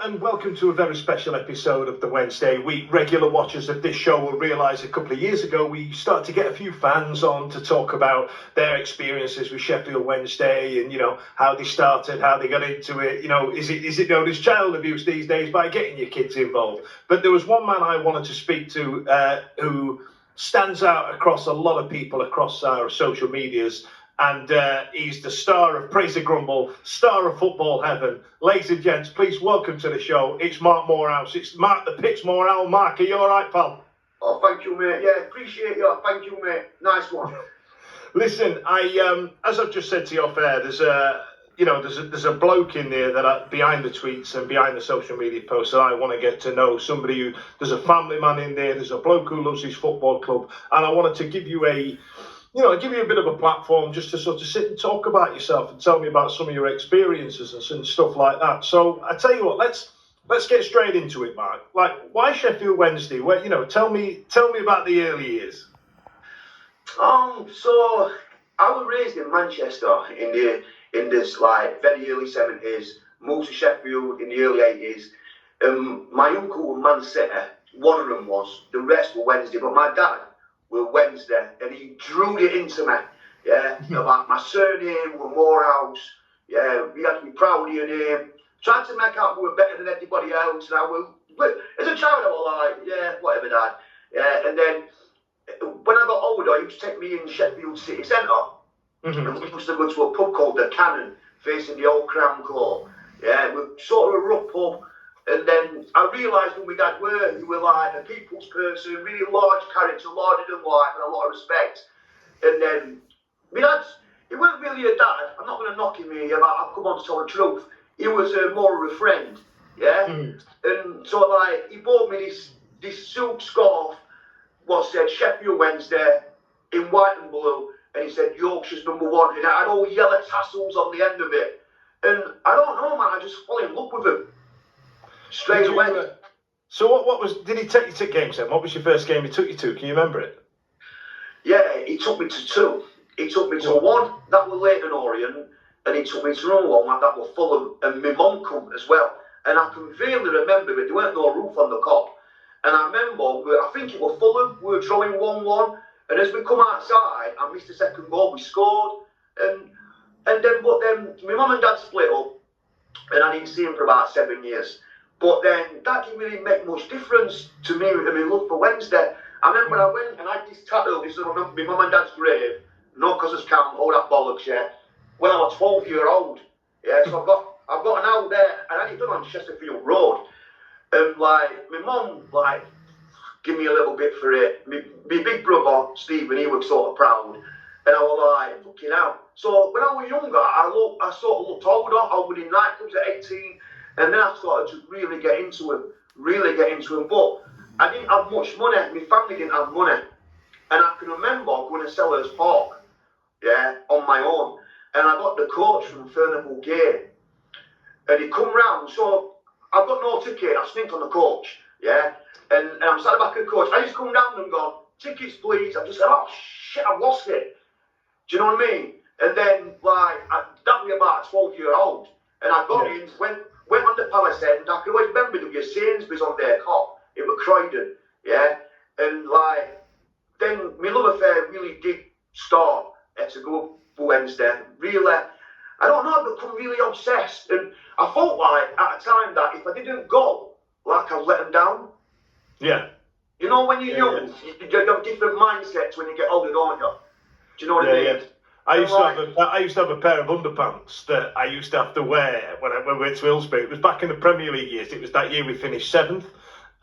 and welcome to a very special episode of the Wednesday Week. Regular watchers of this show will realise a couple of years ago we started to get a few fans on to talk about their experiences with Sheffield Wednesday and, how they started, how they got into it. Is it known as child abuse these days by getting your kids involved? But there was one man I wanted to speak to who stands out across a lot of people across our social medias. And he's the star of Praise the Grumble, star of Football Heaven. Ladies and gents, please welcome to the show. It's Mark Morehouse. It's Mark the Pitsmoor Owl. Mark, are you all right, pal? Oh, thank you, mate. Yeah, appreciate you. Thank you, mate. Nice one. Listen, as I've just said to you off air, there's a bloke in there that behind the tweets and behind the social media posts that I want to get to know. Somebody who, there's a family man in there. There's a bloke who loves his football club, and I wanted to give you a bit of a platform just to sort of sit and talk about yourself and tell me about some of your experiences and stuff like that. So I tell you what, let's get straight into it, Mark. Like, why Sheffield Wednesday? Tell me about the early years. So I was raised in Manchester in this like very early 70s. Moved to Sheffield in the early 80s. My uncle was Man City. One of them was. The rest were Wednesday. But my dad were Wednesday, and he drew it into me, about my surname, were Morehouse, we had to be proud of your name, tried to make out we were better than anybody else, and as a child I was like, whatever, Dad, and then when I got older, he used to take me in Sheffield City Centre, and we used to go to a pub called the Cannon, facing the old Crown Court, we're sort of a rough pub. And then I realised when we dad were, you were like a people's person, really large character, larger than life, and a lot of respect. And then, my dad, he wasn't really a dad. I'm not going to knock him here, but I've come on to tell the truth. He was more of a friend, And so, he bought me this silk scarf, what said Sheffield Wednesday in white and blue, and he said Yorkshire's #1, and it had all yellow tassels on the end of it. And I don't know, man, I just fell in love with him. Straight away. So did he take you to games then? What was your first game he took you to? Can you remember it? Yeah, he took me to two. He took me to one, that was Leighton Orient, and he took me to another one, that was Fulham, and my mum come as well. And I can vaguely remember it, there weren't no roof on the cop. And I remember, I think it was Fulham, we were drawing 1-1, and as we come outside, I missed the second goal, we scored, but then my mum and dad split up, and I didn't see him for about 7 years. But then that didn't really make much difference to me and my love for Wednesday. I remember I went and I had this tattoo, this is my mum and dad's grave, no cause count, all that bollocks, when I was 12-year-old. So I've got an out there, and I had it done on Chesterfield Road. And my mum, give me a little bit for it. My big brother, Stephen, he was sort of proud. And I was like, fucking hell. So when I was younger, I sort of looked older. I was in nightclubs at 18. And then I started to really get into him. But I didn't have much money. My family didn't have money. And I can remember going to Sellers Park, on my own. And I got the coach from Furnival Gate. And he come round. So I've got no ticket. I sneaked on the coach, And I'm sat back at the coach. I just come down and gone, tickets please. I just said, oh shit, I've lost it. Do you know what I mean? And then, that was about a 12-year-old. And I got in, went on the Palace End. I can always remember there was Sainsbury's on their cop. It was Croydon, And then my love affair really did start to go for Wednesday. Really, I don't know, I become really obsessed. And I felt like at a time that if I didn't go, I'd let them down. Yeah. You know, when you're young, you have different mindsets when you get older, don't you? Do you know what I mean? Yeah. I used to have a pair of underpants that I used to have to wear when we went to Hillsborough. It was back in the Premier League years. It was that year we finished 7th,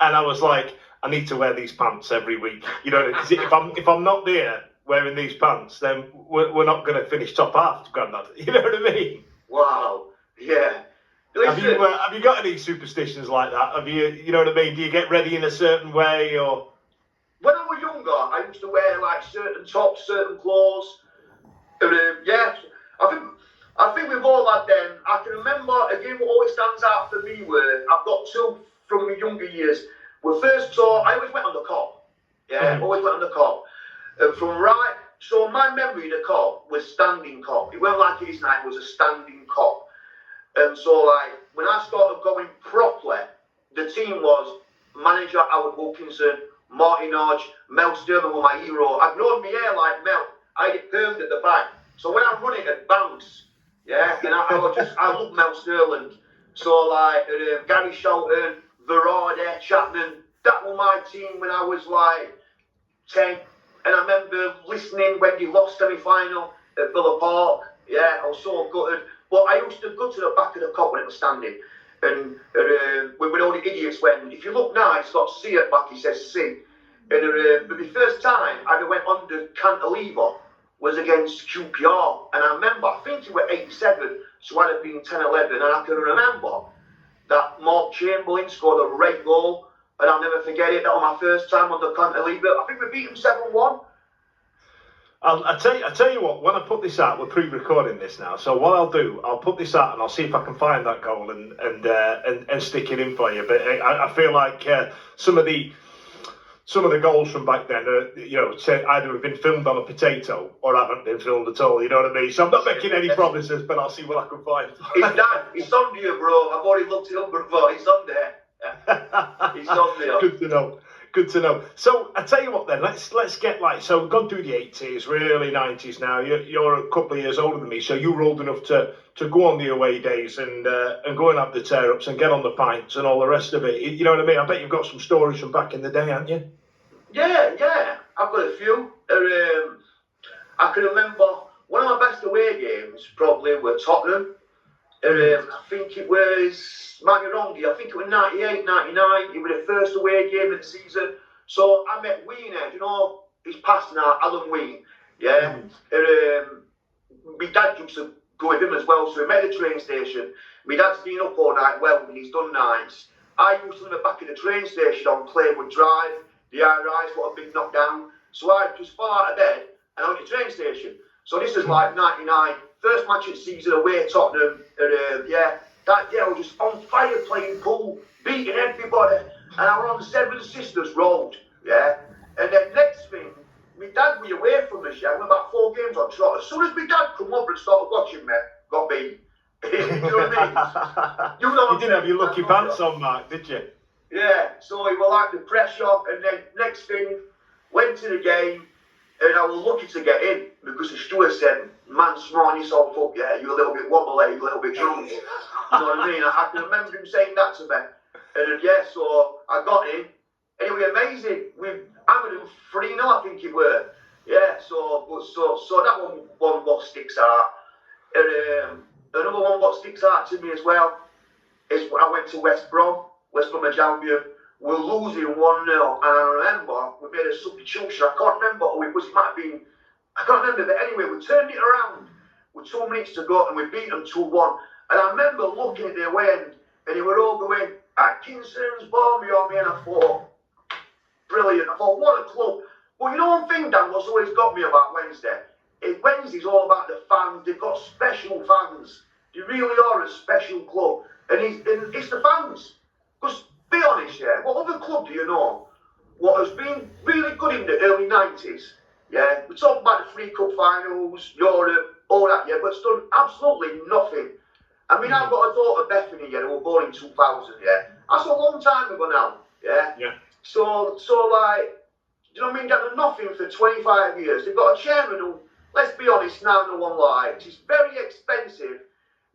and I was like, I need to wear these pants every week. Because if I'm not there wearing these pants, then we're not going to finish top half, Grandad. You know what I mean? Wow. Yeah. Listen, have you got any superstitions like that? Have you? You know what I mean? Do you get ready in a certain way, or? When I was younger, I used to wear certain tops, certain clothes. I think we've all had them. I can remember, again, what always stands out for me were, I've got two from my younger years. Well, first, so I always went on the cop. Always went on the cop. So my memory of the cop was standing cop. It wasn't like it is now, it was a standing cop. And so, when I started going properly, the team was manager Howard Wilkinson, Martin Hodge, Mel Sterling were my hero. I'd grown my hair like Mel. I had it permed at the back. So when I run it, it'd bounce. Yeah, and I love Mel Sterling. So like Gary Shelton, Verade, Chapman, that was my team when I was like 10. And I remember listening when they lost semi-final at Villa Park. Yeah, I was so gutted. But I used to go to the back of the Kop when it was standing. And with all the idiots when, if you look now, it's got C at back, he says C. And but the first time I went under cantilever was against QPR. And I remember, I think it was 87, so I'd have been 10, 11. And I can remember that Mark Chamberlain scored a great goal. And I'll never forget it. That was my first time under cantilever. I think we beat him 7-1. I'll tell you what, when I put this out, we're pre-recording this now, so what I'll do, I'll put this out and I'll see if I can find that goal and stick it in for you. But I feel like some of the goals from back then, either have been filmed on a potato or haven't been filmed at all, you know what I mean? So I'm not making any promises, but I'll see what I can find. It's on you, bro. I've already looked it up before. It's on there. It's on there. Good to know. Good to know. So I tell you what then, let's get so we've gone through the 80s, really 90s now. You're a couple of years older than me, so you were old enough to go on the away days and go and have the tear-ups and get on the pints and all the rest of it. You know what I mean? I bet you've got some stories from back in the day, haven't you? Yeah. I've got a few. I can remember one of my best away games probably were Tottenham. I think it was, might be wrong here, I think it was 98, 99, it was the first away game of the season. So I met Wiener, he's passed now, Alan Ween, yeah. My dad used to go with him as well, so we met at the train station. My dad's been up all night welding, he's done nights. I used to live at the back of the train station on Claymore Drive, the high-rise, what a big knockdown. So I just fell out of bed and I went to the train station. So this is like 99. First match of the season away at Tottenham, and that day I was just on fire playing pool, beating everybody, and I was on the Seven Sisters Road, yeah. And then next thing, my dad was away from us, yeah, we were about 4 games on trot. As soon as my dad come over and started watching me, got beat. You know what I mean? You didn't have your lucky pants on, Mark, did you? Yeah, so it was like the pressure, and then next thing, went to the game, and I was lucky to get in because the steward said, "Man, smarten yourself up, yeah, you're a little bit wobbly, a little bit drunk." You know what I mean? I can remember him saying that to me. And so I got in, and it was amazing. We hammered him 3-0, I think it were. Yeah, so that one what sticks out. And another one what sticks out to me as well is when I went to West Bromwich Albion. We're losing 1-0, and I remember we made a substitution. I can't remember who it was. It might have been, I can't remember, but anyway, we turned it around with 2 minutes to go, and we beat them 2-1. And I remember looking at the away end, and they were all going, "Atkinson's Barmy on me," and I thought, brilliant. I thought, what a club. Well, you know one thing, Dan, what's always got me about Wednesday? Wednesday's all about the fans. They've got special fans. They really are a special club, and it's the fans. Because be honest, yeah, what other club do you know what has been really good in the early 90s? Yeah, we talk about the 3 Cup finals, Europe, all that, yeah, but it's done absolutely nothing. I mean, I've got a daughter, Bethany, yeah, who was born in 2000, yeah. That's a long time ago now, yeah. So like, you know what I mean? They've done nothing for 25 years. They've got a chairman who, let's be honest now, no one likes. He's very expensive,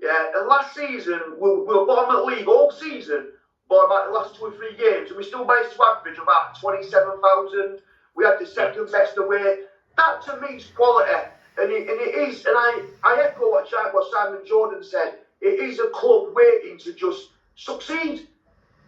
yeah. And last season, we were bottom of the league all season. By about the last 2 or 3 games, and we still managed to average about 27,000. We had the second best away. That to me is quality, and it is. And I echo what Simon Jordan said. It is a club waiting to just succeed.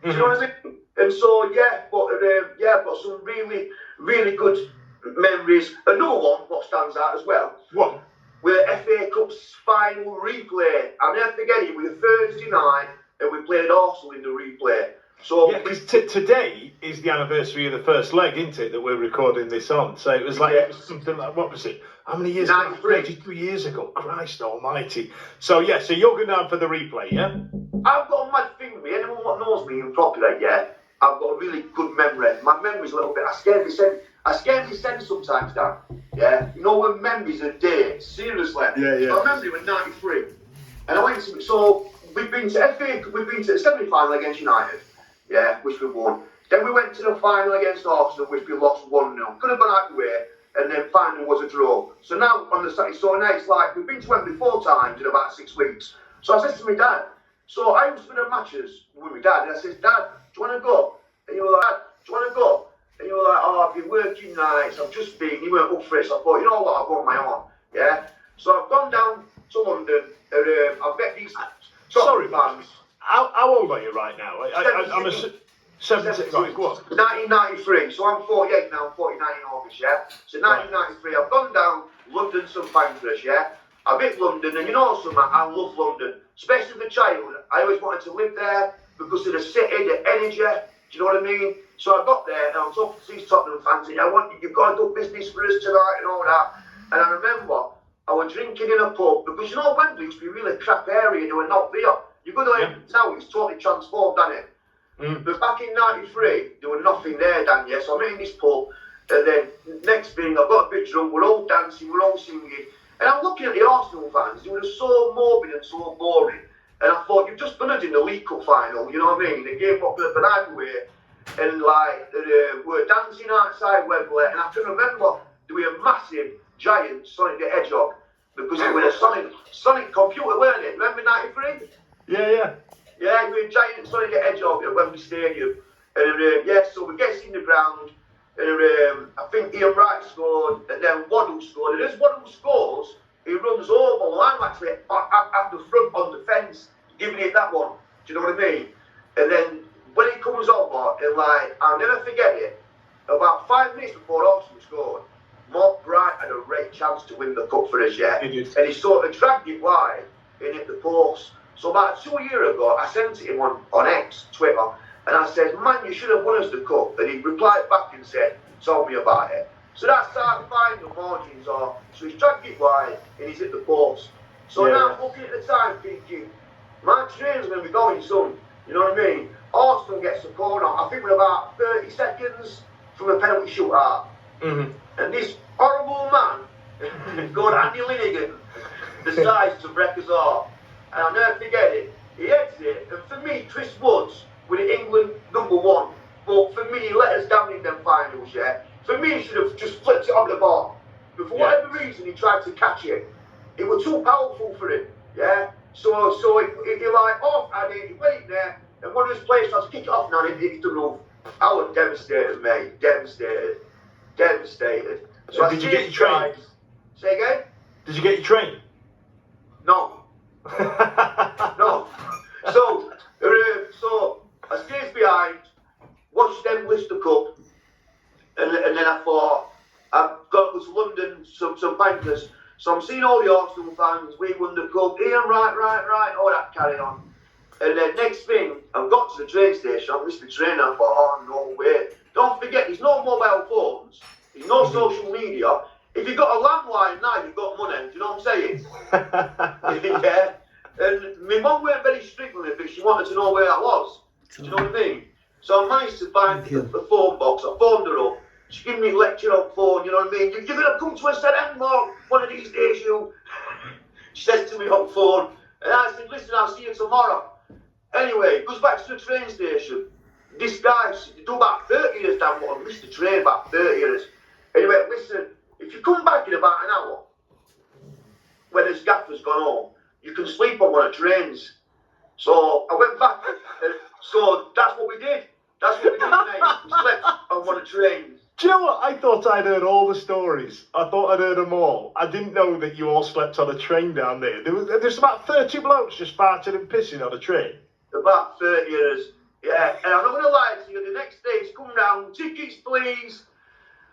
Do you know what I mean? And so I've got some really, really good memories. Another one what stands out as well. What? With FA Cup's final replay. I'll never forget it. It was a Thursday night. And we played Arsenal in the replay. So yeah, because today is the anniversary of the first leg, isn't it, that we're recording this on? So it was like, it was something like, what was it? How many years ago? 32 years ago. Christ almighty. So so you're going down for the replay, yeah? I've got a mad thing with me. Anyone that knows me properly, yeah, I've got a really good memory. My memory's a little bit, I scared to send sometimes, Dan. Yeah? You know when memories are dates, seriously. Yeah. So I remember it was 93. And I went to, so we've been to the semi-final against United, yeah, which we won. Then we went to the final against Arsenal, which we lost 1-0. Could have gone out the way, and then final was a draw. So now on the Saturday, so now it's like we've been to Wembley 4 times in about 6 weeks. So I said to my dad, so I used to be the matches with my dad, and I said, Dad, do you want to go? And you were like, Dad, do you want to go? And you were like, oh, I've been working nights, I've just been, you weren't up for it. So I thought, you know what, I'll go on my own, yeah. So I've gone down to London, and I've met these. Sorry, fans. How old are you right now? I'm a 70. Right, go on. 1993, so I'm 48 now, I'm 49 in August, yeah? So 1993, I've gone down London St Pancras, yeah? I've hit London, and you know something, I love London. Especially as a child, I always wanted to live there because of the city, the energy, do you know what I mean? So I got there, and I was talking to these Tottenham fans, and you've got to do business for us tonight and all that. And I remember, I was drinking in a pub, because you know Wembley used to be a really crap area, there were not there. You go there now, it's totally transformed, hasn't it? But back in 93, there was nothing there, Dan, yeah? So I'm in this pub, and then next thing, I got a bit drunk, we're all dancing, we're all singing, and I'm looking at the Arsenal fans, they were so morbid and so boring, and I thought, you've just done it in the League Cup final, you know what I mean? They gave up the banana way, and like, we're dancing outside Wembley, and I can remember there was a massive, giant Sonic the Hedgehog, because it was a Sonic computer, weren't it? Remember 93? Yeah. Yeah, we were a giant Sonic the Hedgehog at Wembley Stadium. And so we get in the ground, and I think Ian Wright scored, and then Waddle scored. And as Waddle scores, he runs over, well, I'm actually at the front on the fence, giving it that one. Do you know what I mean? And then when he comes over, and like, I'll never forget it, about 5 minutes before Arsenal scored, Mark Bright had a great chance to win the cup for us, yeah? And he sort of dragged it wide and hit the post. So about 2 years ago, I sent it him on X, Twitter, and I said, man, you should have won us the cup. And he replied back and said, tell me about it. So that's how fine the margins are. So he's dragged it wide and he's hit the post. So now I'm looking at the time thinking, my train's going to be going soon. You know what I mean? Arsenal gets the corner. I think we're about 30 seconds from a penalty shootout. And this horrible man, called Andy Linnigan, decides to break us off. And I'll never forget it. He heads it, and for me, Chris Woods with England #1. But for me, he let us down in them finals, yeah? For me, he should have just flipped it on the bar. But for whatever reason, he tried to catch it. It was too powerful for him, yeah? So he like, off, and he went there, and one of his players tried to kick it off now, and it hit the roof. I was devastated, mate. Devastated. So did you get your train? Say again? Did you get your train? No. No. So I stayed behind, watched them lift the cup, and then I thought, I've got to go to London, some Pancras. So I'm seeing all the Arsenal fans, we won the cup, Ian, right, all that carry on. And then next thing, I've got to the train station, I missed the train, and I thought, oh no way. Don't forget, there's no mobile phones, there's no social media. If you've got a landline now, you've got money, do you know what I'm saying? Yeah. And my mum weren't very strict with me, but she wanted to know where I was. Do you know what I mean? So I managed to find the phone box. I phoned her up. She gave me a lecture on phone, you know what I mean? You're going to come to us at Mark, one of these days, you. She says to me on phone. And I said, listen, I'll see you tomorrow. Anyway, goes back to the train station. This guy, do about 30 years down, but I missed the train about 30 years. Anyway, listen, if you come back in about an hour, when his gaffer's gone home, you can sleep on one of the trains. So I went back, so that's what we did. That's what we did, mate. We slept on one of the trains. Do you know what? I thought I'd heard all the stories. I thought I'd heard them all. I didn't know that you all slept on a train down there. There's about 30 blokes just farting and pissing on a train. About 30 years, yeah. And I'm not going to lie to you, the next day he's come round, tickets please.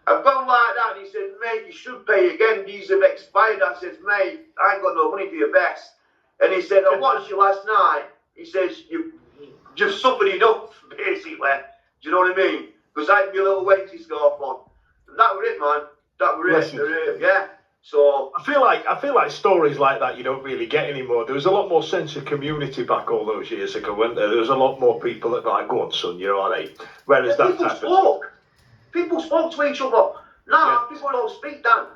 I've gone like that, and he said, mate, you should pay again, these have expired. I said, mate, I ain't got no money for your best. And he said, I watched you last night. He says, you've suffered enough, basically. Do you know what I mean? Because I had my little weighty scarf on. And that was it, man. That was it. Yeah. So I feel like stories like that you don't really get anymore. There was a lot more sense of community back all those years ago, weren't there? There was a lot more people that were like, go on, son, you're all right. Whereas that people spoke to each other. Now people don't speak, Dan.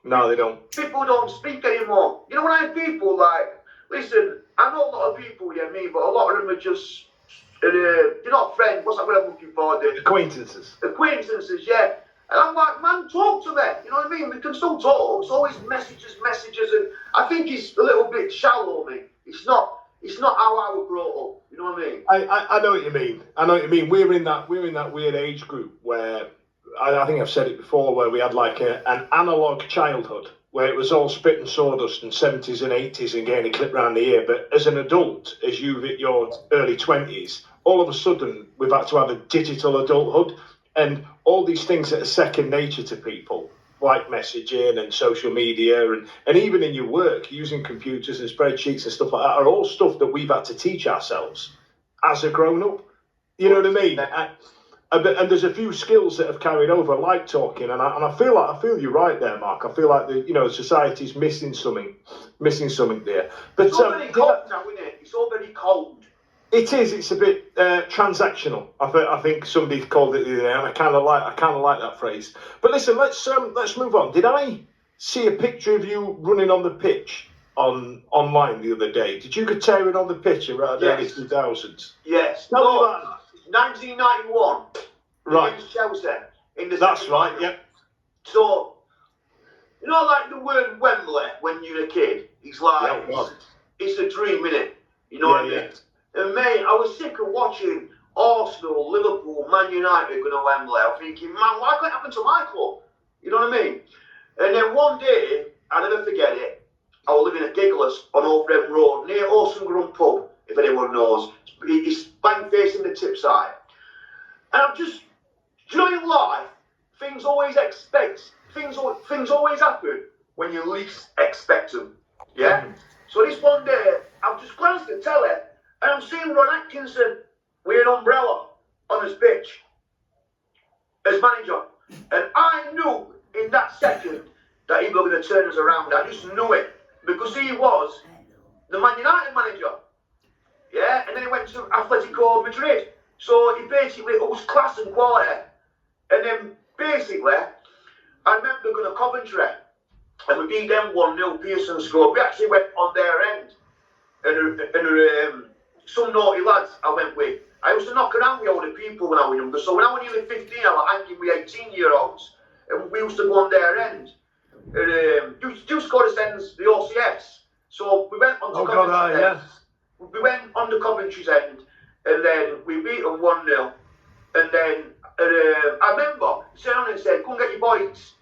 No, they don't. People don't speak anymore. You know when I have people like listen, I know a lot of people, me, but a lot of them are just, they're not friends. What's that word I'm looking for? Acquaintances. Acquaintances, yeah. And I'm like, man, talk to me. You know what I mean? We can still talk. It's always messages, and I think it's a little bit shallow, mate. It's not how I was brought up. You know what I mean? I know what you mean. I know what you mean. We're in that weird age group where I think I've said it before, where we had like an analog childhood, where it was all spit and sawdust and 70s and 80s and getting a clip round the ear. But as an adult, as you've hit your early 20s, all of a sudden we've had to have a digital adulthood, and all these things that are second nature to people, like messaging and social media, and even in your work, using computers and spreadsheets and stuff like that, are all stuff that we've had to teach ourselves as a grown-up. You know what I mean? And there's a few skills that have carried over, like talking, and I feel you're right there, Mark. I feel like society's missing something there. But it's all very cold now, isn't it? It's all very cold. It is. It's a bit transactional. I think somebody called it the other day, and I kind of like that phrase. But listen, let's move on. Did I see a picture of you running on the pitch online the other day? Did you get tearing on the pitch around the early 2000s? Yes. Tell me about that. 1991. Right. Against Chelsea in the That's second right. final. Yep. So, like the word Wembley when you're a kid, it's like it's a dream, innit? You know what I mean? Yeah. And mate, I was sick of watching Arsenal, Liverpool, Man United going to Wembley. I'm thinking, man, why can't it happen to my club? You know what I mean? And then one day, I'll never forget it, I was living at Gigglers on Old Brent Road, near Orson Grun Pub, if anyone knows. It's bang facing the tip side. And I'm just, do you know in life, things always happen when you least expect them. Yeah? Mm-hmm. So this one day, I've just glanced at telly, and I'm seeing Ron Atkinson with an umbrella on his pitch as manager. And I knew in that second that he was going to turn us around. I just knew it. Because he was the Man United manager. Yeah? And then he went to Atletico Madrid. So he basically, it was class and quality. And then basically, I remember going to Coventry. And we beat them 1-0, Pearson scored. We actually went on their end. And some naughty lads I went with. I used to knock around with older people when I was younger. So when I was nearly 15, I was hanging with 18-year-olds. And we used to go on their end. And you scored us ends, the OCS. So we went on to Coventry's end. We went on the Coventry's end. And then we beat them 1-0. And then I remember sitting on and said, go and get your boys.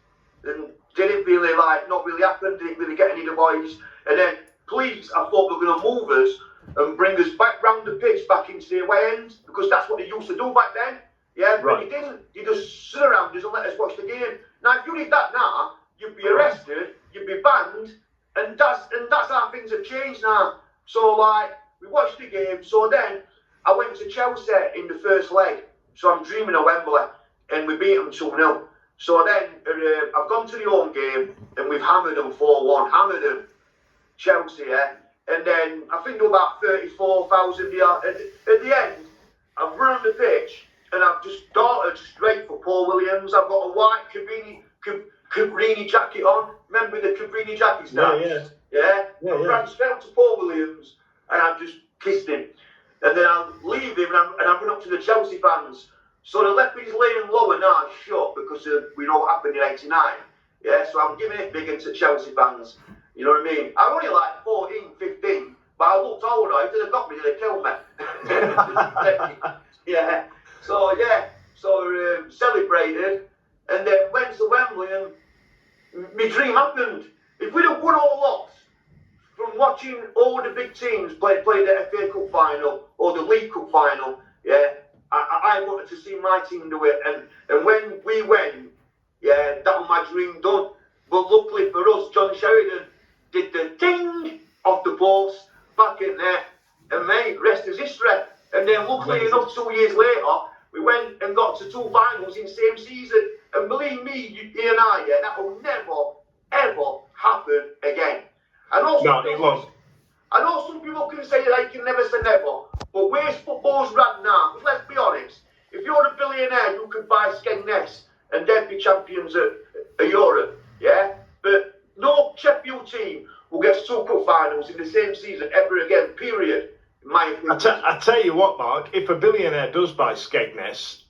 And didn't really not really happen, didn't really get any of the boys. And then police, I thought were going to move us and bring us back round the pitch, back into the away end, because that's what they used to do back then. Yeah, but they didn't. They just stood around us and let us watch the game. Now, if you did that now, you'd be arrested, you'd be banned, and that's how things have changed now. So, we watched the game. So then, I went to Chelsea in the first leg. So I'm dreaming of Wembley, and we beat them 2-0. So then, I've gone to the home game, and we've hammered them 4-1, hammered them, Chelsea, yeah? And then, I think there were about 34,000 here. At the end, I've run on the pitch, and I've just darted straight for Paul Williams. I've got a white Cabrini jacket on. Remember the Cabrini jackets now? Yeah? I ran straight up to Paul Williams, and I just kissed him. And then I'll leave him, and I run up to the Chelsea fans. So the Leopards laying lower now is shut because we know what happened in '89. Yeah, so I'm giving it big into Chelsea fans. You know what I mean? I'm only 14, 15, but I looked older. If they'd have got me, they'd have killed me. Yeah. So celebrated, and then went to Wembley, and my dream happened. If we'd have won or lost from watching all the big teams play the FA Cup final or the League Cup final, yeah. I wanted to see my team do it, and when we went, yeah, that was my dream done. But luckily for us, John Sheridan did the ding off the post back in there, and mate, rest is history. And then luckily enough, 2 years later, we went and got to 2 finals in the same season. And believe me, you and I, yeah, that will never, ever happen again. I know some people can say that I can never say never, but where's football's run now? Because let's be honest, if you're a billionaire, you could buy Skegness and they'd be champions of Europe, yeah? But no Sheffield team will get Super Cup finals in the same season ever again, period. In my opinion. I tell you what, Mark, if a billionaire does buy Skegness,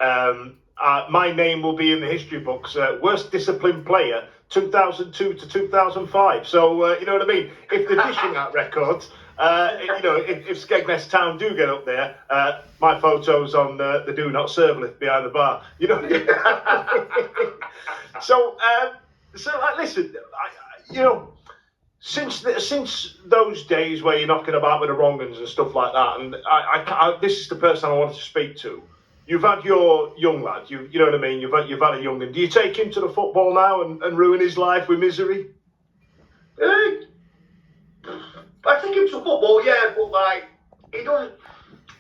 my name will be in the history books. Worst disciplined player, 2002 to 2005. So, you know what I mean? If they're dishing out records, if Skegness Town do get up there, my photo's on the do not serve lift behind the bar. You know. So, listen, since those days where you're knocking about with the wrong uns and stuff like that, and this is the person I wanted to speak to. You've had your young lad, you know what I mean. You've had a young un. Do you take him to the football now and ruin his life with misery? I take him to football, yeah, but like he doesn't.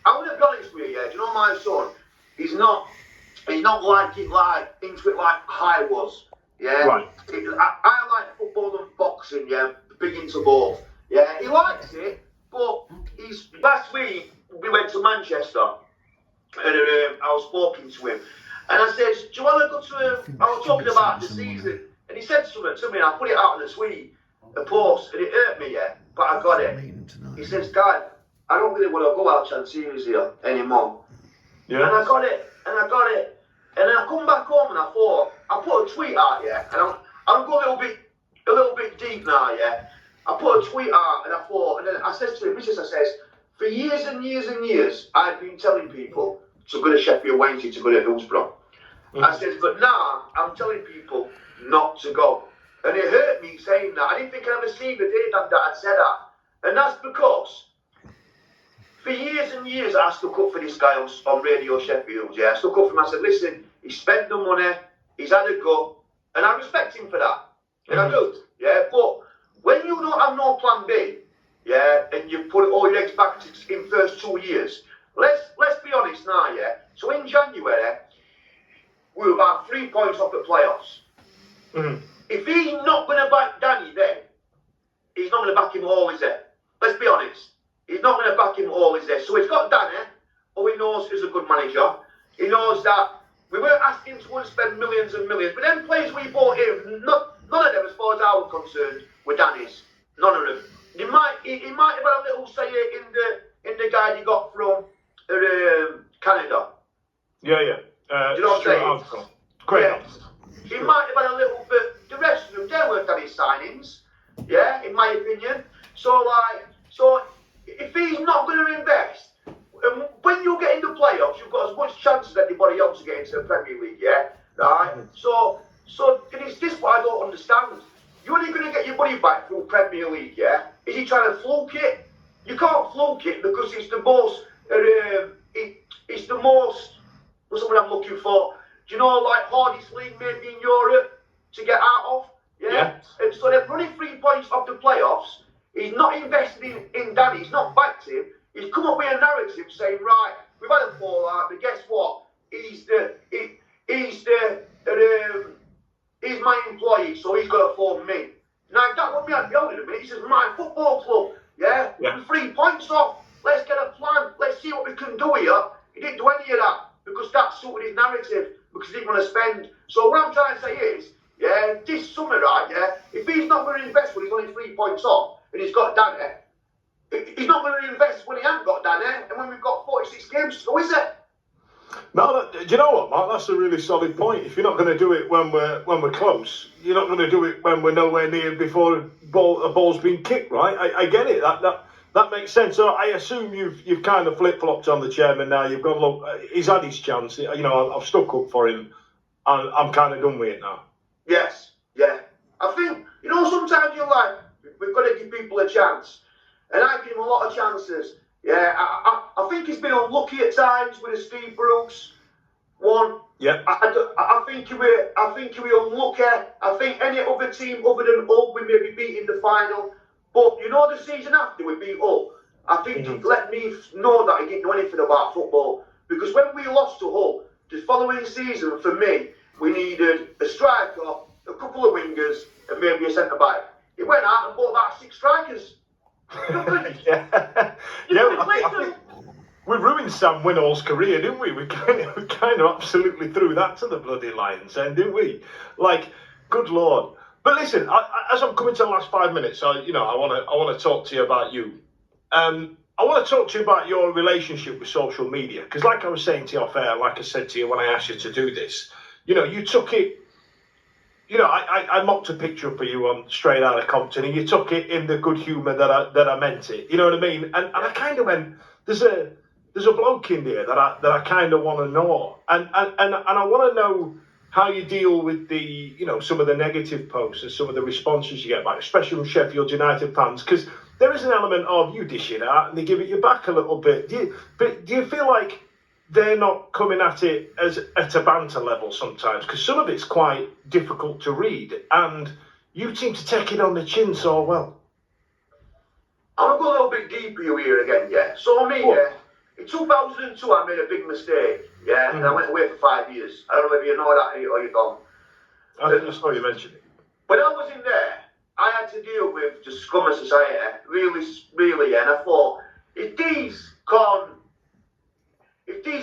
I want to be honest with you, yeah. Do you know my son? He's not like into it like I was, yeah. Right. I like football and boxing, yeah. Big into both, yeah. He likes it, but last week we went to Manchester. And I was talking to him, and I says, "Do you want to go to?" I was talking about the season, and he said something to me. And I put it out on the tweet, a post, and it hurt me, yeah. But I got it. He says, "Dad, I don't really want to go out Chantilly's here anymore." Yeah. And I got it, and then I come back home, and I thought, I put a tweet out, yeah. And I'm going a little bit deep now, yeah. I put a tweet out, and I thought, and then I says to him, I says, for years and years and years, I've been telling people to go to Sheffield Wednesday, to go to Hillsborough. I says, but now I'm telling people not to go. And it hurt me saying that. I didn't think I'd ever seen the day that I'd said that. And that's because for years and years I stuck up for this guy on Radio Sheffield. Yeah, I stuck up for him. I said, listen, he spent the money, he's had a go, and I respect him for that. And I do. Yeah, but when you don't have no plan B, yeah, and you put all your eggs back in first 2 years. Let's be honest now, yeah. So in January, we were about 3 points off the playoffs. Mm-hmm. If he's not going to back Danny, then he's not going to back him all, is it? Let's be honest. He's not going to back him all, is there? So he's got Danny, who he knows is a good manager. He knows that we weren't asking to go and spend millions and millions, but then players we bought in, none of them, as far as I was concerned, were Danny's. None of them. He might have had a little say in the guy he got from Canada. Yeah. Do you know what I'm saying? Great. Yeah. He might have had a little bit. The rest of them, they weren't Danny's signings. Yeah, in my opinion. So if he's not going to invest, when you get in the playoffs, you've got as much chance as anybody else to get into the Premier League. Yeah, right. So it's this what I don't understand. You're only going to get your money back through Premier League, yeah? Is he trying to fluke it? You can't fluke it because it's the most, what's the word I'm looking for? Do you know, like, hardest league maybe in Europe to get out of? Yeah? And so they're running 3 points off the playoffs. He's not invested in Danny, he's not backed him. He's come up with a narrative saying, right, we've had a fallout, but guess what? He's my employee, so he's got to phone me. Now, that would be at the end of the minute. He says, my football club, yeah? With 3 points off, let's get a plan, let's see what we can do here. He didn't do any of that because that suited his narrative, because he didn't want to spend. So what I'm trying to say is, yeah, this summer, right, yeah, if he's not going to invest when he's only 3 points off and he's got Danny, he's not going to invest when he hasn't got Danny and when we've got 46 games to go, is it? No, do you know what, Mark? That's a really solid point. If you're not going to do it when we're close, you're not going to do it when we're nowhere near before a ball's been kicked, right? I get it. That makes sense. So I assume you've kind of flip-flopped on the chairman now. You've gone, look, he's had his chance. You know, I've stuck up for him. I'm kind of done with it now. Yes, yeah. I think, you know, sometimes you're like, we've got to give people a chance. And I give him a lot of chances. Yeah, I think he's been unlucky at times with the Steve Bruce one. Yeah. I think he were unlucky. I think any other team other than Hull, we may be beating the final. But you know, the season after we beat Hull, I think he let me know that he didn't know anything about football. Because when we lost to Hull, the following season, for me, we needed a striker, a couple of wingers, and maybe a centre back. He went out and bought about 6 strikers. Yeah. We ruined Sam Winall's career, didn't we? We kind of absolutely threw that to the bloody lions, then, didn't we? Like, good Lord. But listen, as I'm coming to the last 5 minutes, I want to talk to you about you. I want to talk to you about your relationship with social media, because like I was saying to you off air, like I said to you when I asked you to do this, you took it. I mocked a picture up of you on Straight Outta Compton, and you took it in the good humour that I meant it. You know what I mean? And I kind of went, there's a bloke in there that I kind of want to know, and I want to know how you deal with the some of the negative posts and some of the responses you get back, especially from Sheffield United fans, because there is an element of you dish it out and they give it you back a little bit. Do you feel like they're not coming at it as at a banter level sometimes? Because some of it's quite difficult to read, and you seem to take it on the chin so well. I'm going to go a little bit deeper here again, yeah. So me, yeah, in 2002 I made a big mistake, yeah, and I went away for 5 years. I don't know if you know that or you don't. I just saw you mention it. When I was in there, I had to deal with the scum of society, really, yeah, and I thought, if these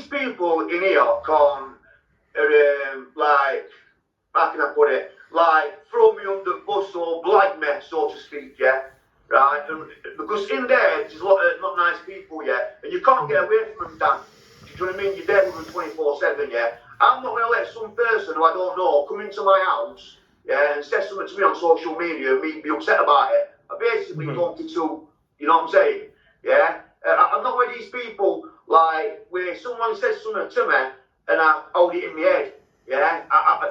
people in here can't, like, how can I put it, like, throw me under the bus or blind me, so to speak, yeah, right, and, because in there, there's a lot of not nice people, yeah, and you can't get away from them, Dan. Do you know what I mean? You're there with them 24/7, yeah. I'm not going to let some person who I don't know come into my house, yeah, and say something to me on social media and me be upset about it. I basically don't get to, you know what I'm saying? Yeah? I'm not one of these people, like, where someone says something to me and I hold it in my head, yeah?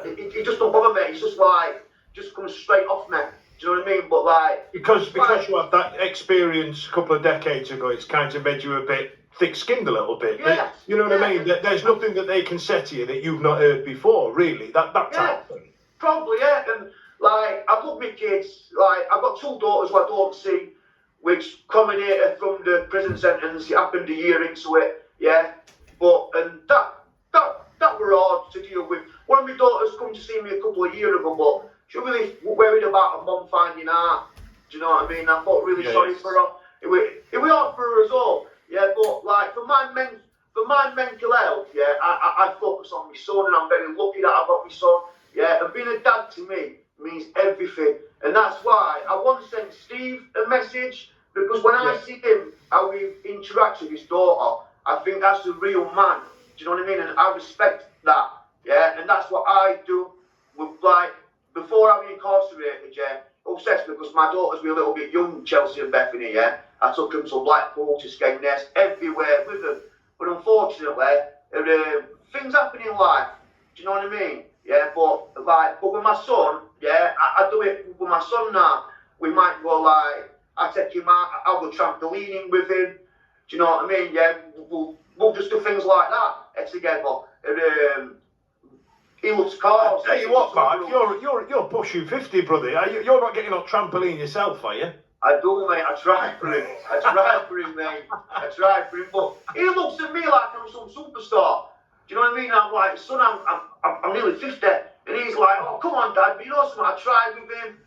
It just don't bother me. It's just like, just comes straight off me. Do you know what I mean? But like... Because you had that experience a couple of decades ago, it's kind of made you a bit thick-skinned a little bit. Yeah, you know what I mean? There's nothing that they can say to you that you've not heard before, really. That type of thing. Probably, yeah. And like, I love my kids. Like, I've got 2 daughters who I don't see, which culminated from the prison sentence. It happened a year into it, yeah. But and that were hard to deal with. One of my daughters come to see me a couple of years ago, but she was really worried about her mum finding out. Do you know what I mean? I felt really sorry for her. It was hard for her as well, yeah. But like for my mental health, yeah, I focus on my son, and I'm very lucky that I've got my son. Yeah, and being a dad to me means everything. And that's why I want to send Steve a message, because when I see him, how he interacts with his daughter, I think that's a real man. Do you know what I mean? And I respect that. Yeah, and that's what I do with, like, before I was incarcerated, yeah, obsessed, because my daughters were a little bit young, Chelsea and Bethany, yeah. I took them to Blackpool, to Skegness, everywhere with them. But unfortunately, things happen in life. Do you know what I mean? Yeah, but with my son, yeah, I do it with my son now. We might go like, I take him out, I'll go trampolining with him. Do you know what I mean? Yeah, we'll just do things like that together. He loves cars. I'll tell you what, Mark, you're pushing 50, brother. You're not getting on trampoline yourself, are you? I do, mate. I try for him. Mate. I try for him, but he looks at me like I'm some superstar. Do you know what I mean? I'm like, son, I'm nearly 50, and he's like, oh, come on, Dad, but you know something, I tried with him,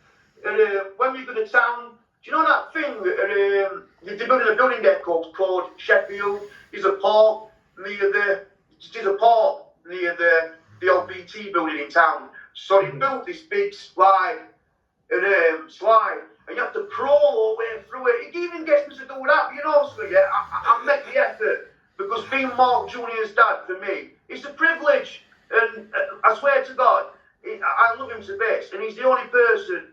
and when we go to town, do you know that thing, they're building a building there called Sheffield, there's a park near the old BT building in town, so they built this big slide, and you have to crawl all the way through it. It even gets me to do that, but you know something, yeah, I make the effort. Because being Mark Jr.'s dad, for me, it's a privilege. And I swear to God, I love him to bits. And he's the only person,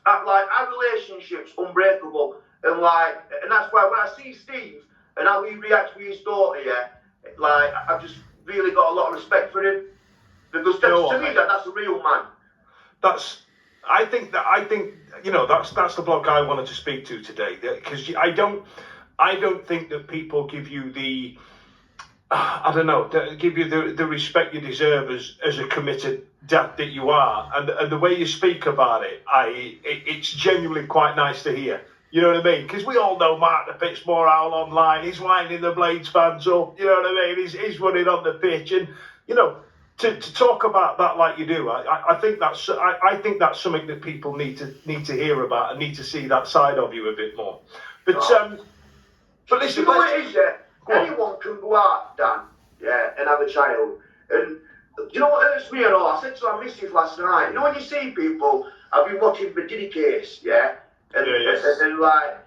our relationship's unbreakable. And that's why when I see Steve and how he reacts with his daughter, yeah, I've just really got a lot of respect for him. Because to me, that's a real man. I think that's the bloke I wanted to speak to today. Because I don't think that people give you the respect you deserve as a committed dad that you are, and the way you speak about it, it's genuinely quite nice to hear. You know what I mean? Because we all know Mark the Pitsmoor owl online. He's winding the Blades fans up. You know what I mean? He's running on the pitch, and to talk about that like you do, I think that's something that people need to hear about and need to see that side of you a bit more. But listen, you know what it is, yeah? Anyone can go out, Dan, yeah, and have a child. And you know what hurts me and all? I said to our missus last night, you know when you see people I've been watching Virginia Case, yeah? And like,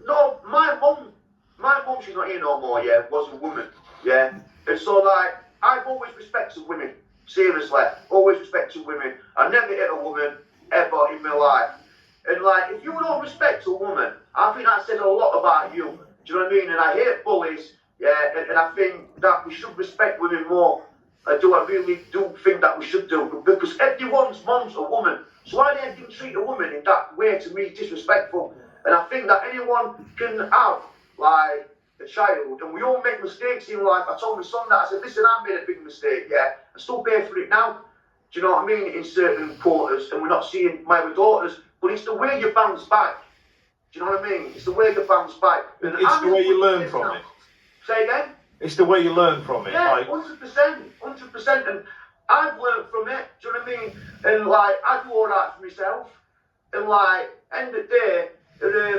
no, my mum, she's not here no more, yeah, was a woman, yeah? And so, like, I've always respected women, seriously, always respected women. I never hit a woman ever in my life. And, like, if you don't respect a woman, I think that says a lot about you. Do you know what I mean? And I hate bullies, yeah, and I think that we should respect women more. I really do think that we should do, because everyone's mum's a woman. So why they can treat a woman in that way, to me, is disrespectful. And I think that anyone can have, like, a child, and we all make mistakes in life. I told my son that, I said, listen, I made a big mistake, yeah, I still pay for it now. Do you know what I mean? In certain quarters, and we're not seeing my other daughters, but it's the way you bounce back. Do you know what I mean? It's the way you bounce back. And it's the way you learn from it. Say again? It's the way you learn from it. Yeah, like 100%. And I've learned from it, do you know what I mean? And like, I do all right for myself. And like, end of the day,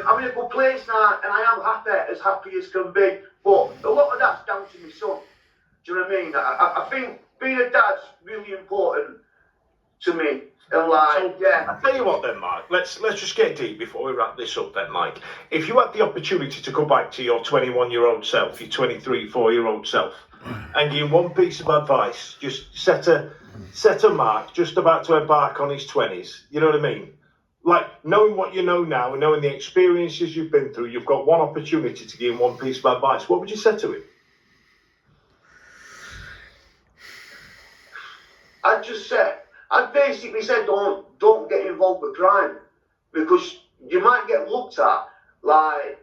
I'm in a good place now, and I am as happy as can be. But a lot of that's down to my son. Do you know what I mean? I think being a dad's really important to me. And like, so, yeah. I'll tell you what then, Mike, let's just get deep before we wrap this up then, Mike. If you had the opportunity to go back to your 21-year-old self, your 23, 4-year-old self, and give him one piece of advice, just set a mark, just about to embark on his 20s, you know what I mean? Like, knowing what you know now and knowing the experiences you've been through, you've got one opportunity to give him one piece of advice. What would you say to him? I'd basically said don't get involved with crime, because you might get looked at like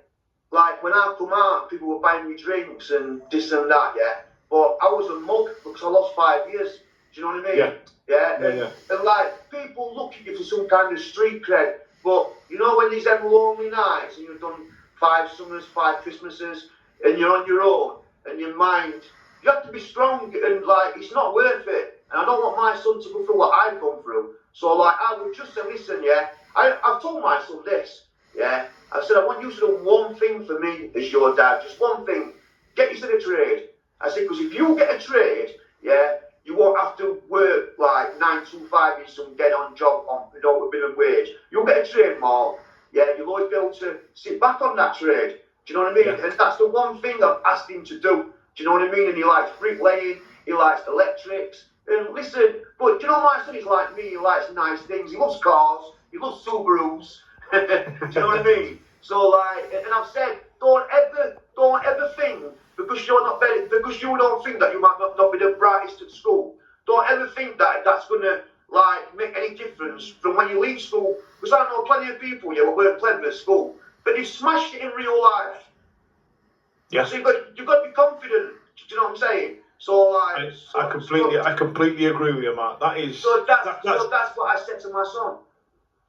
when I come out, people were buying me drinks and this and that, yeah. But I was a mug because I lost 5 years. Do you know what I mean? Yeah. And like, people look at you for some kind of street cred, but you know when these them lonely nights and you've done 5 summers, 5 Christmases, and you're on your own and your mind, you have to be strong, and like, it's not worth it. And I don't want my son to go through what I've gone through. So like, I would just say, listen, yeah, I've told my son this, yeah. I said, I want you to do one thing for me as your dad, just one thing. Get yourself a trade. I said, because if you get a trade, yeah, you won't have to work like 9 to 5 in some dead-on job on, you know, with minimum wage. You'll get a trade, Mark. Yeah, you'll always be able to sit back on that trade. Do you know what I mean? Yeah. And that's the one thing I've asked him to do. Do you know what I mean? And he likes bricklaying, he likes electrics. And listen, but do you know my son is like me, he likes nice things, he loves cars, he loves Subarus. Do you know what I mean? So like, and I've said, don't ever think, because you're not better, because you don't think that you might not be the brightest at school, don't ever think that that's gonna like make any difference from when you leave school. Because I know plenty of people, yeah, who weren't clever at school, but they've smashed it in real life. Yeah. So you've got to be confident. Do you know what I'm saying? So like, I completely agree with you, Mark. That is. So that's what I said to my son.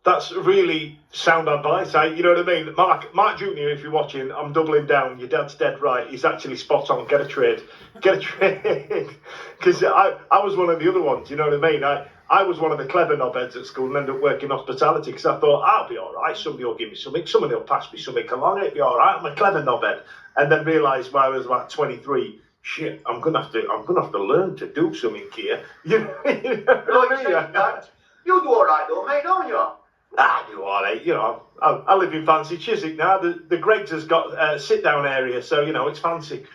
That's really sound advice. You know what I mean? Mark Jr., if you're watching, I'm doubling down. Your dad's dead right. He's actually spot on. Get a trade. Because I was one of the other ones, you know what I mean? I was one of the clever knobheads at school and ended up working hospitality because I thought, I'll be all right. Somebody will give me something. Somebody will pass me something along. It'll be all right. I'm a clever knobhead. And then realised when I was about 23, shit, I'm gonna have to learn to do something here. You know what I mean? You do all right though, mate, don't you? I do all right. You know, I live in fancy Chiswick now. The Greggs has got a sit-down area, so you know it's fancy.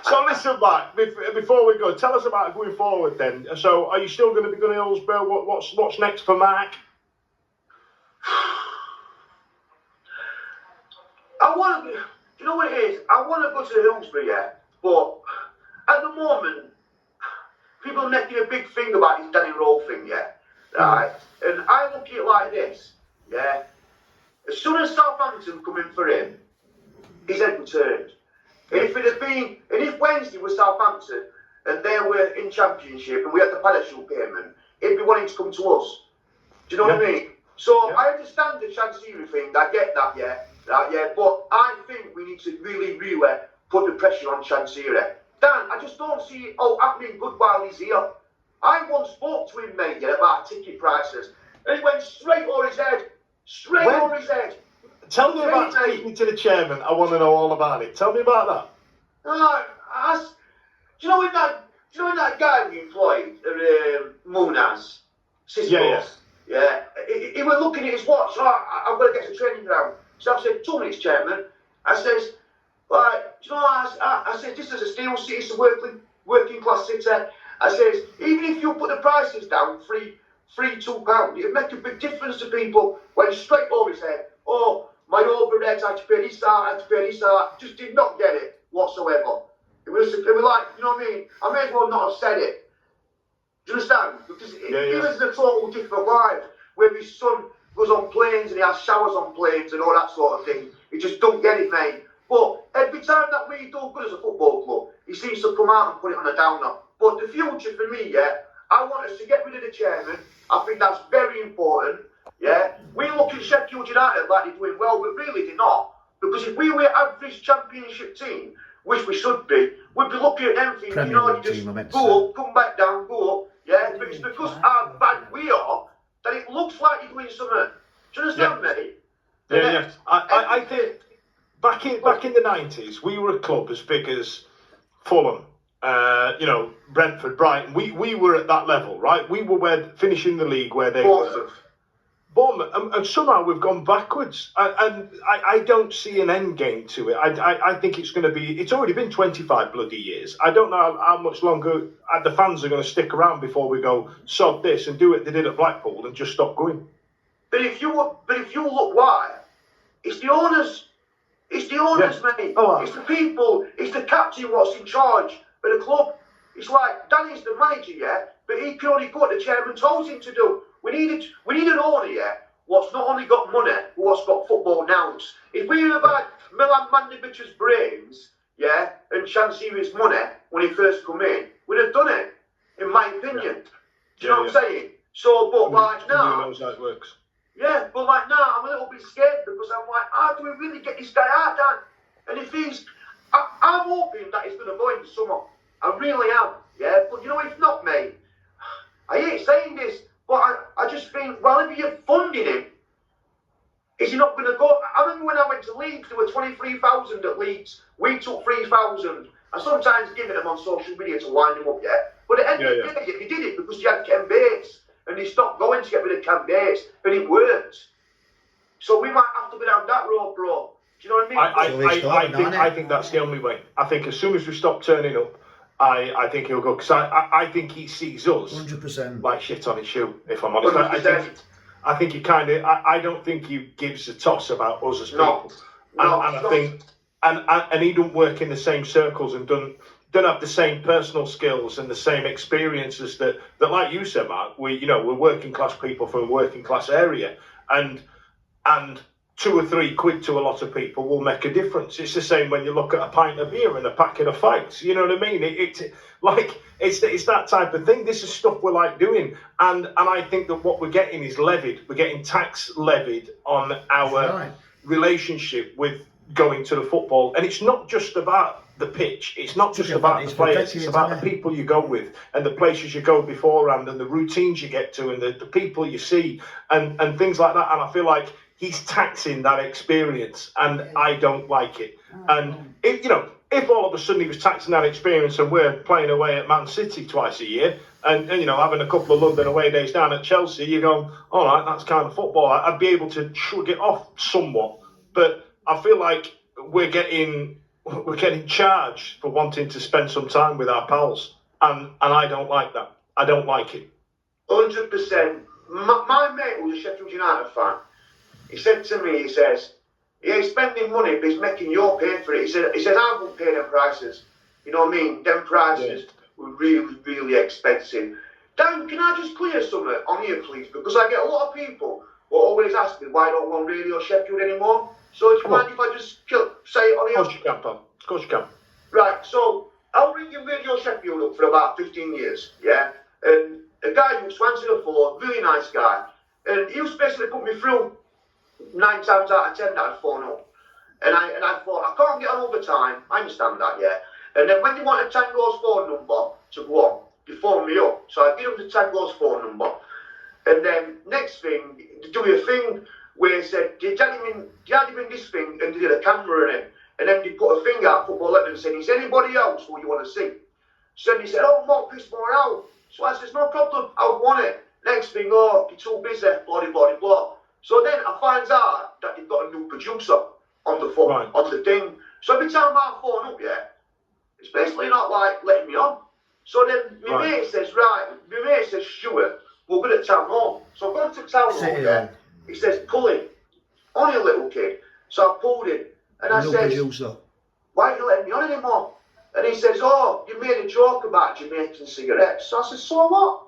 So listen, Mike. Before we go, tell us about going forward. Then, so are you still going to be going to Hillsborough? What's next for Mark? You know what it is? I want to go to Hillsborough, yeah, but at the moment, people are making a big thing about his Danny Roll thing, yeah, right? And I look at it like this, yeah. As soon as Southampton come in for him, his head was turned. And if Wednesday was Southampton and they were in Championship and we had the parachute payment, he'd be wanting to come to us. Do you know what I mean? So I understand the Chancery thing. I get that, yeah. But I think we need to really put the pressure on Chancery. Dan, I just don't see it all happening good while he's here. I once spoke to him, mate, yeah, about ticket prices, and he went straight over his head. Over his head. Tell me about speaking to the chairman. I want to know all about it. Tell me about that. Do you know when that guy we employed, Munas, Sister. Yeah. He was looking at his watch. So I've got to get to the training ground. So I said, 2 minutes, Chairman. I says, right, you know, I said, this is a steel city, it's a working class city. I says, even if you put the prices down, £3, it'd make a big difference to people. Went straight over his head. Oh, my overheads, I had to pay this out, I had to pay this out. Just did not get it whatsoever. It was like, you know what I mean? I may as well not have said it. Do you understand? Because he lives a total different life, where his son goes on planes and he has showers on planes and all that sort of thing. He just don't get it, mate. But every time that we do good as a football club, he seems to come out and put it on a downer. But the future for me, I want us to get rid of the chairman. I think that's very important. Yeah, we look at Sheffield United like they're doing well, but really they're not. Because if we were an average championship team, which we should be, we'd be looking at them thinking, you know, just go up, come back down, go up. Yeah, but it's because how bad we are that it looks like you're doing something. Do you understand, mate? Yeah. I think back in the 90s, we were a club as big as Fulham, Brentford, Brighton. We were at that level, right? We were finishing the league where they were. Bournemouth, and somehow we've gone backwards, and I don't see an end game to it. I think it's going to be. It's already been 25 bloody years. I don't know how much longer the fans are going to stick around before we go sod this and do what they did at Blackpool and just stop going. But if you look why, it's the owners. It's the owners, mate. It's the people. It's the captain what's in charge of the club. It's like Danny's the manager, but he can only do what the chairman told him to do. We need an owner, what's not only got money, but what's got football nous. If we have had Milan Mandevic's brains, and Chansiri's money when he first come in, we'd have done it, in my opinion. Do you know what I'm saying? So, but like now, knows how it works. Yeah, but like now, I'm a little bit scared because I'm like, how do we really get this guy out, Dan? And if I'm hoping that he's going to go in the summer. I really am, But you know, if not, mate, I hate saying this, but I just think, well, if you're funding him, is he not going to go? I remember when I went to Leeds, there were 23,000 at Leeds. We took 3,000. I sometimes giving them on social media to wind him up, But at the end of the day, he did it because he had Ken Bates, and he stopped going to get rid of Ken Bates, and it worked. So we might have to go down that road, bro. Do you know what I mean? I think that's the only way. I think as soon as we stop turning up, I think he'll go, because I think he sees us 100% like shit on his shoe, if I'm honest. I think he I don't think he gives a toss about us as people. And he don't work in the same circles and don't have the same personal skills and the same experiences that like you said, Mark, we're working class people from a working class area, and 2 or 3 quid to a lot of people will make a difference. It's the same when you look at a pint of beer and a packet of fags. You know what I mean? It's that type of thing. This is stuff we're like doing, and I think that what we're getting is levied. We're getting tax levied on our relationship with going to the football, and it's not just about the pitch. It's not just about the players. It's about the people you go with and the places you go beforehand and the routines you get to and the people you see and things like that. And I feel like he's taxing that experience, and I don't like it. And if all of a sudden he was taxing that experience and we're playing away at Man City twice a year and having a couple of London away days down at Chelsea, you go, all right, that's kind of football. I'd be able to shrug it off somewhat, but I feel like we're getting charged for wanting to spend some time with our pals, and I don't like that. I don't like it. 100%. My mate was a Sheffield United fan. He said to me, he says, he's spending money, but he's making you pay for it. He said, I won't pay them prices. You know what I mean? Them prices were really, really expensive. Dan, can I just clear something on here, please? Because I get a lot of people who always ask me why I don't want Radio Sheffield anymore. So do you mind if I just say it on here? Of course you can, pal. Of course you can. Right, so I was ringing Radio Sheffield up for about 15 years, and a guy who answered the phone, really nice guy, and he was basically put me through 9 times out of 10 that I'd phone up. And I thought, I can't get on overtime. I understand that, And then when they wanted Tango's phone number to go on, they phoned me up. So I give them the Tango's phone number. And then next thing, they do a thing where they said, do you have him in this thing? And they did a camera in it. And then they put a thing out, Football Legend, and said, is anybody else who you want to see? So they said, Mark Pitsmoor out. So I said, no problem, I want it. Next thing, oh, you're too busy, blah, blah, blah, blah. So then I find out that they've got a new producer on the phone, Right. on the thing. So every time I phone up, yeah, it's basically not like letting me on. So then my mate says, Stuart, we'll go to town hall. So I've gone to town hall, yeah. He says, pull in. Only a little kid. So I pulled in and I said, why are you letting me on anymore? And he says, oh, you made a joke about Jamaican cigarettes. So I said, so what?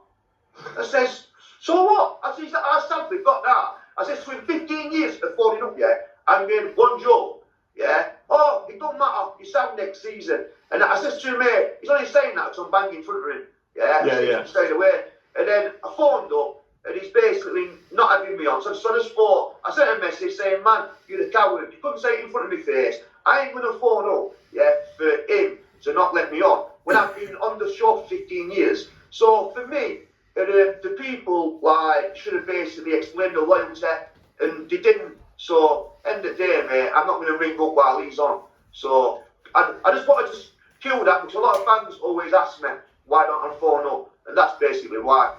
I says, so what? I said, I sadly got that. I said, so in 15 years of phoning up, yeah, I made one joke, yeah. Oh, it don't matter, you sound next season. And I said to him, mate, he's only saying that because I'm banging in front of him. Yeah. Straight away. And then I phoned up, and he's basically not having me on. So I just thought, I sent a message saying, man, you're a coward. You couldn't say it in front of my face. I ain't going to phone up, yeah, for him to not let me on when I've been on the show for 15 years. So for me, the people like should have basically explained the loyalty, and they didn't. So end of the day, mate, I'm not going to ring up while he's on. So I just wanted to kill that because a lot of fans always ask me why don't I phone up, and that's basically why.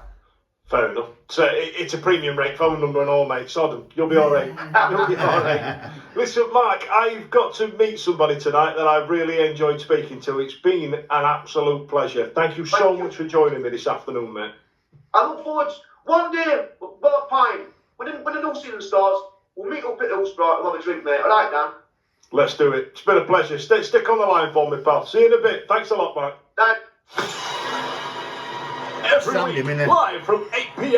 Fair enough. So it's a premium rate phone number and all, mate. Sodom, you'll be all right. You'll be all right. Listen, Mark, I've got to meet somebody tonight that I've really enjoyed speaking to. It's been an absolute pleasure. Thank you so much for joining me this afternoon, mate. I look forward to one day, Bob Pine, when the new season starts, we'll meet up at Hillsborough and have a drink, mate. All right, Dan? Let's do it. It's been a pleasure. Stick on the line for me, pal. See you in a bit. Thanks a lot, Mark. Dan. Every week, live from 8 p.m.